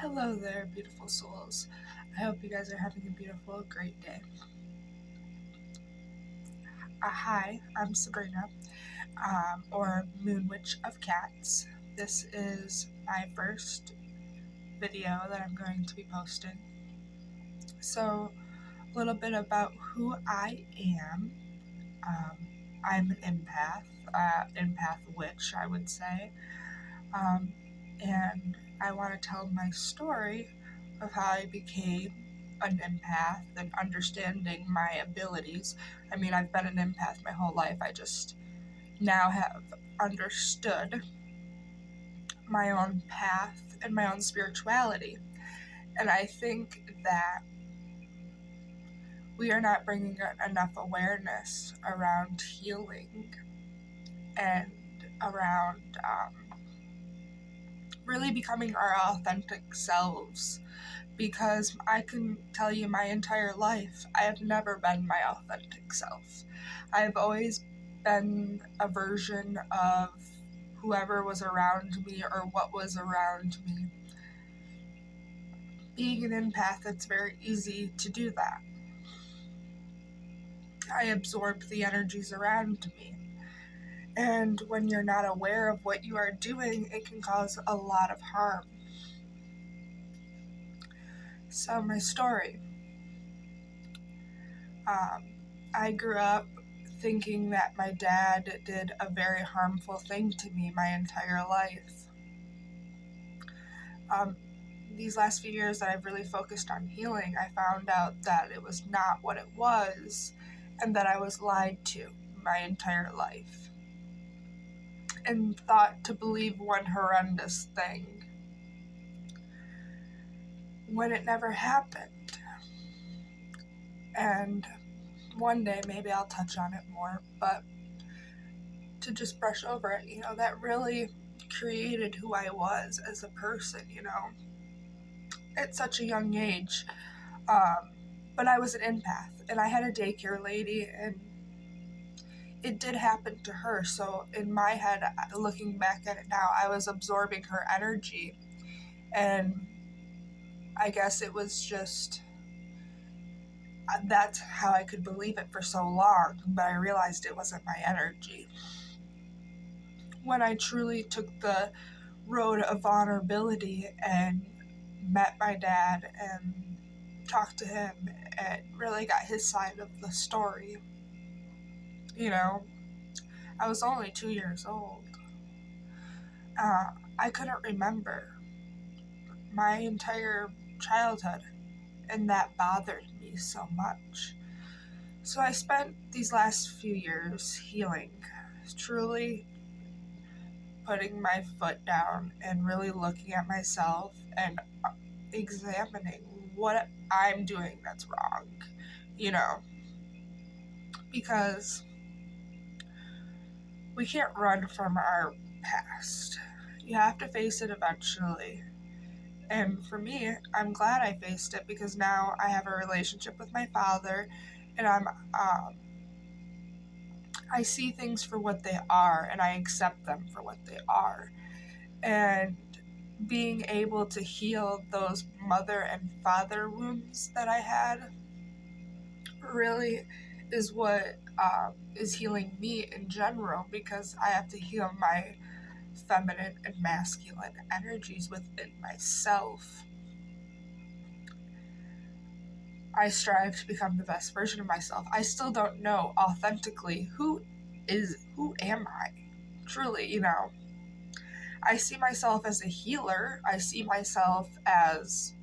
Hello there, beautiful souls. I hope you guys are having a beautiful, great day. Hi, I'm Sabrina, or Moon Witch of Cats. This is my first video that I'm going to be posting. So, a little bit about who I am. I'm an empath witch, I would say. And I want to tell my story of how I became an empath and understanding my abilities. I mean, I've been an empath my whole life. I just now have understood my own path and my own spirituality. And I think that we are not bringing enough awareness around healing and around really becoming our authentic selves, because I can tell you my entire life, I have never been my authentic self. I've always been a version of whoever was around me or what was around me. Being an empath, it's very easy to do that. I absorb the energies around me. And when you're not aware of what you are doing, it can cause a lot of harm. So my story. I grew up thinking that my dad did a very harmful thing to me my entire life. These last few years that I've really focused on healing, I found out that it was not what it was, and that I was lied to my entire life, and thought to believe one horrendous thing when it never happened. And one day maybe I'll touch on it more, but to just brush over it, that really created who I was as a person, at such a young age. But I was an empath, and I had a daycare lady, and it did happen to her. So in my head, looking back at it now, I was absorbing her energy, and I guess it was just, that's how I could believe it for so long, but I realized it wasn't my energy. When I truly took the road of vulnerability and met my dad and talked to him and really got his side of the story, I was only 2 years old. I couldn't remember my entire childhood, and that bothered me so much. So I spent these last few years healing, truly putting my foot down and really looking at myself and examining what I'm doing that's wrong, because we can't run from our past. You have to face it eventually. And for me, I'm glad I faced it, because now I have a relationship with my father, and I see things for what they are, and I accept them for what they are. And being able to heal those mother and father wounds that I had really is what is healing me in general, because I have to heal my feminine and masculine energies within myself. I strive to become the best version of myself. I still don't know authentically who am I? Truly, I see myself as a healer. I see myself as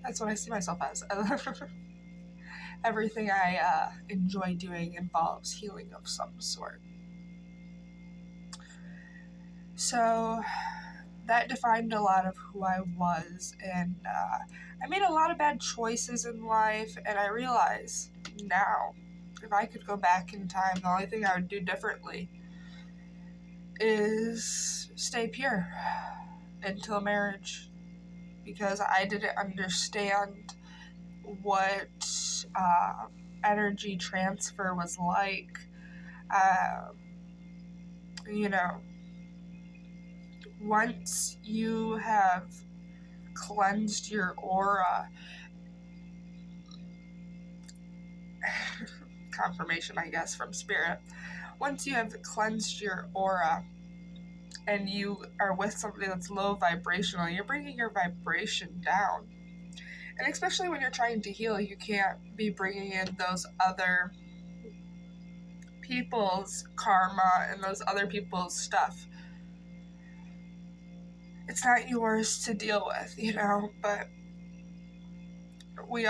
that's what I see myself as. Everything I enjoy doing involves healing of some sort. So that defined a lot of who I was, and I made a lot of bad choices in life, and I realize now, if I could go back in time, the only thing I would do differently is stay pure until marriage, because I didn't understand what energy transfer was like. once you have cleansed your aura, confirmation, I guess, from spirit, once you have cleansed your aura and you are with somebody that's low vibrational, you're bringing your vibration down. And especially when you're trying to heal, you can't be bringing in those other people's karma and those other people's stuff. It's not yours to deal with, you know, but we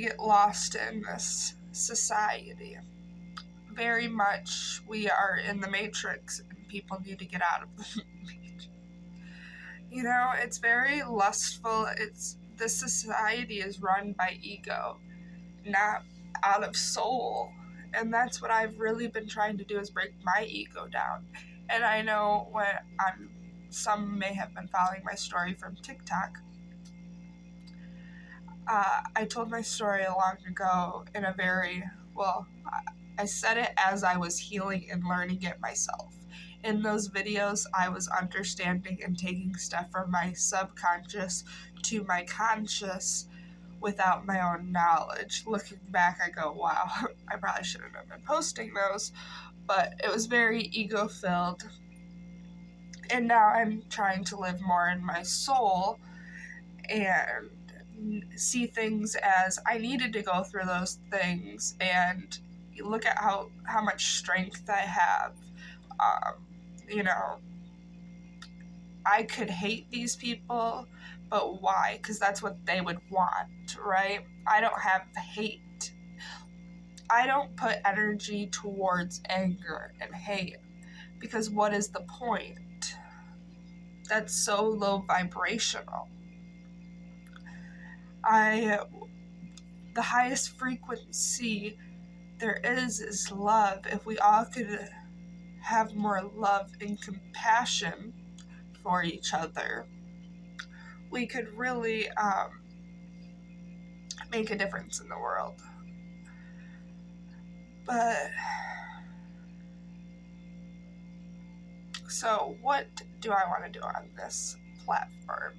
get lost in this society. Very much we are in the matrix and people need to get out of the matrix. You know, it's very lustful. This society is run by ego, not out of soul. And that's what I've really been trying to do, is break my ego down. And I know some may have been following my story from TikTok. I told my story long ago in a very, I said it as I was healing and learning it myself. In those videos, I was understanding and taking stuff from my subconscious to my conscious without my own knowledge. Looking back, I go, wow, I probably shouldn't have been posting those, but it was very ego-filled. And now I'm trying to live more in my soul and see things as I needed to go through those things, and look at how much strength I have. You know, I could hate these people, but why? Because that's what they would want, right? I don't have hate. I don't put energy towards anger and hate, because what is the point? That's so low vibrational. The highest frequency there is love. If we all could have more love and compassion for each other, we could really make a difference in the world. But so what do I want to do on this platform?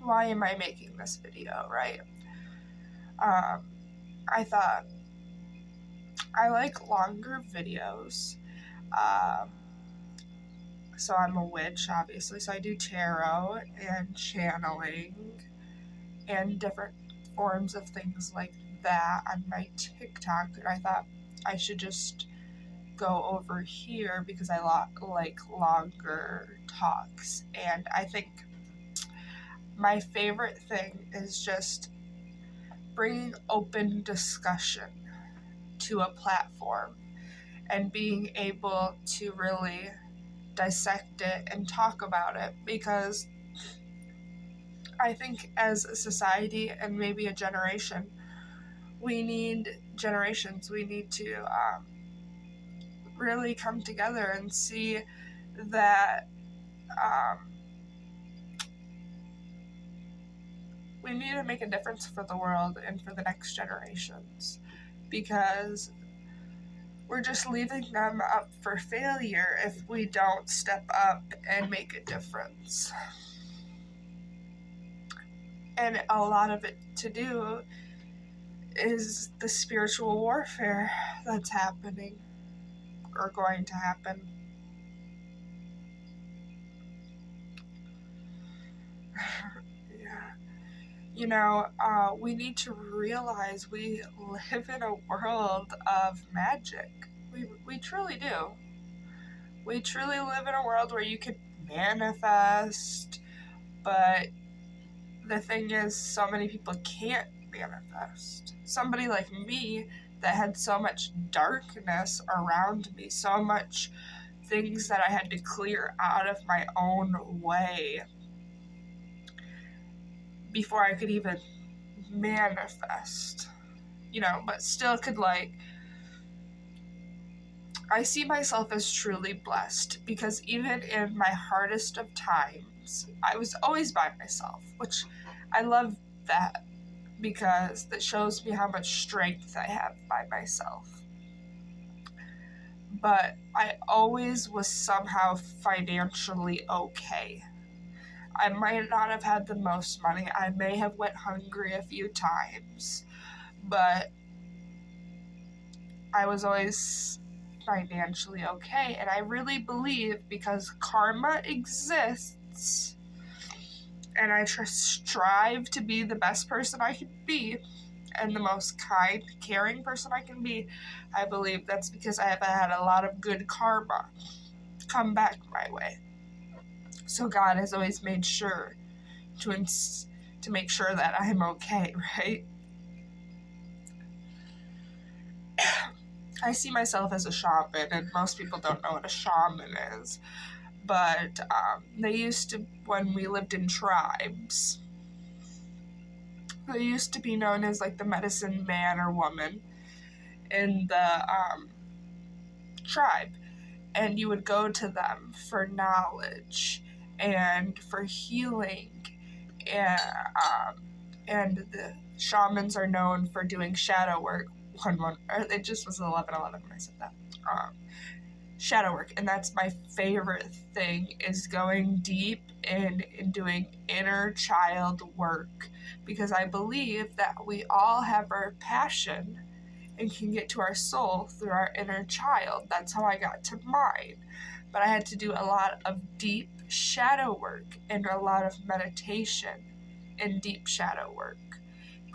Why am I making this video, right? I thought I like longer videos. So I'm a witch, obviously, so I do tarot and channeling and different forms of things like that on my TikTok, and I thought I should just go over here because I like longer talks. And I think my favorite thing is just bringing open discussion to a platform and being able to really dissect it and talk about it, because I think as a society and maybe a generation, we need to really come together and see that we need to make a difference for the world and for the next generations, because we're just leaving them up for failure if we don't step up and make a difference. And a lot of it to do is the spiritual warfare that's happening or going to happen. Yeah. You know, we need to realize we live in a world of magic. We truly do. We truly live in a world where you can manifest, but the thing is, so many people can't manifest. Somebody like me that had so much darkness around me, so much things that I had to clear out of my own way before I could even manifest, you know, but still could I see myself as truly blessed, because even in my hardest of times, I was always by myself, which I love that, because that shows me how much strength I have by myself. but I always was somehow financially okay. I might not have had the most money. I may have went hungry a few times, but I was always financially okay. And I really believe because karma exists and I strive to be the best person I can be and the most kind, caring person I can be, I believe that's because I have had a lot of good karma come back my way. So God has always made sure to make sure that I'm okay, right? I see myself as a shaman, and most people don't know what a shaman is. But they used to, when we lived in tribes, they used to be known as like the medicine man or woman in the tribe. And you would go to them for knowledge and for healing. And the shamans are known for doing shadow work. It just was 11:11 when I said that. Shadow work, and that's my favorite thing, is going deep and doing inner child work, because I believe that we all have our passion and can get to our soul through our inner child. That's how I got to mine. But I had to do a lot of deep shadow work and a lot of meditation and deep shadow work,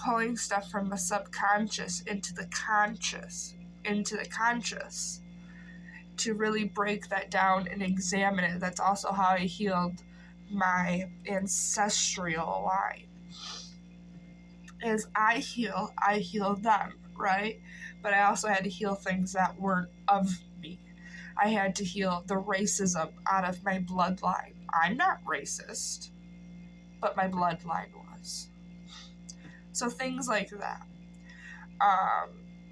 pulling stuff from the subconscious into the conscious, to really break that down and examine it. That's also how I healed my ancestral line. As I heal them, right? But I also had to heal things that weren't of me. I had to heal the racism out of my bloodline. I'm not racist, but my bloodline was. So things like that.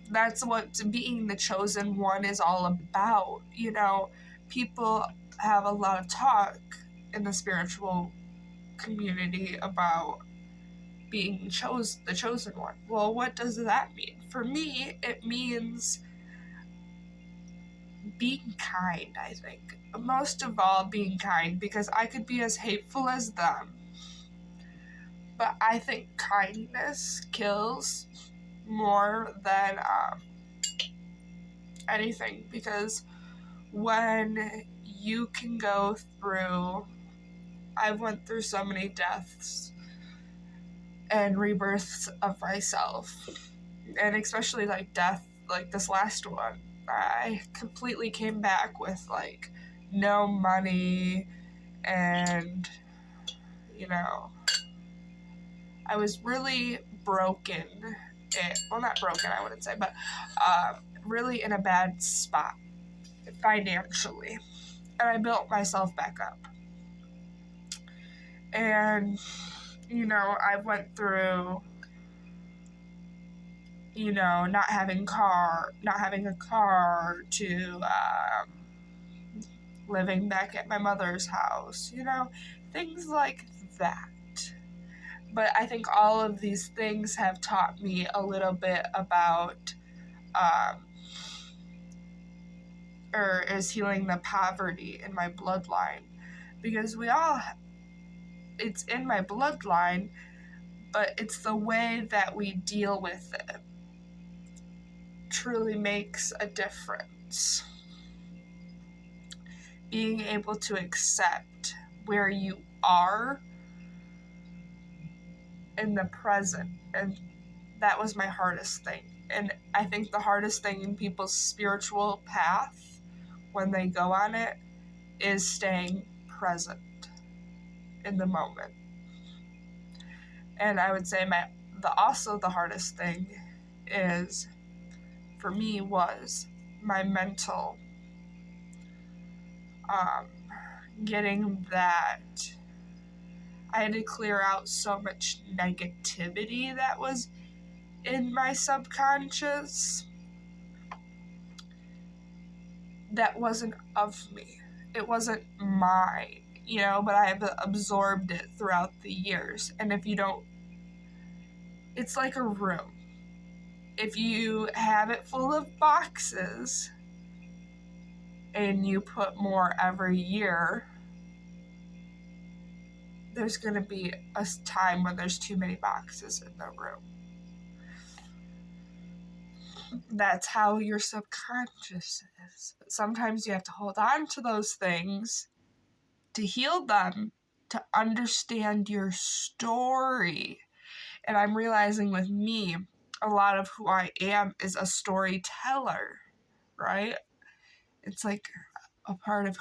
That's what being the chosen one is all about. You know, people have a lot of talk in the spiritual community about being the chosen one. Well, what does that mean? For me, it means being kind, I think. Most of all, being kind, because I could be as hateful as them. But I think kindness kills more than anything, because when you can go through, I've went through so many deaths and rebirths of myself, and especially like death, like this last one, I completely came back with like no money, and you know, I was really broken. Well, not broken, I wouldn't say, but really in a bad spot financially. And I built myself back up. And, you know, I went through, you know, not having a car, to living back at my mother's house, you know, things like that. But I think all of these things have taught me a little bit about, or is healing the poverty in my bloodline. Because it's in my bloodline, but it's the way that we deal with it truly makes a difference. Being able to accept where you are in the present, and that was my hardest thing. And I think the hardest thing in people's spiritual path when they go on it is staying present in the moment. And I would say also the hardest thing is, for me, was my mental, getting that. I had to clear out so much negativity that was in my subconscious that wasn't of me. It wasn't mine, you know, but I have absorbed it throughout the years. And if you don't, it's like a room. If you have it full of boxes, and you put more every year, there's going to be a time when there's too many boxes in the room. That's how your subconscious is. Sometimes you have to hold on to those things to heal them, to understand your story. And I'm realizing with me, a lot of who I am is a storyteller, right? It's like a part of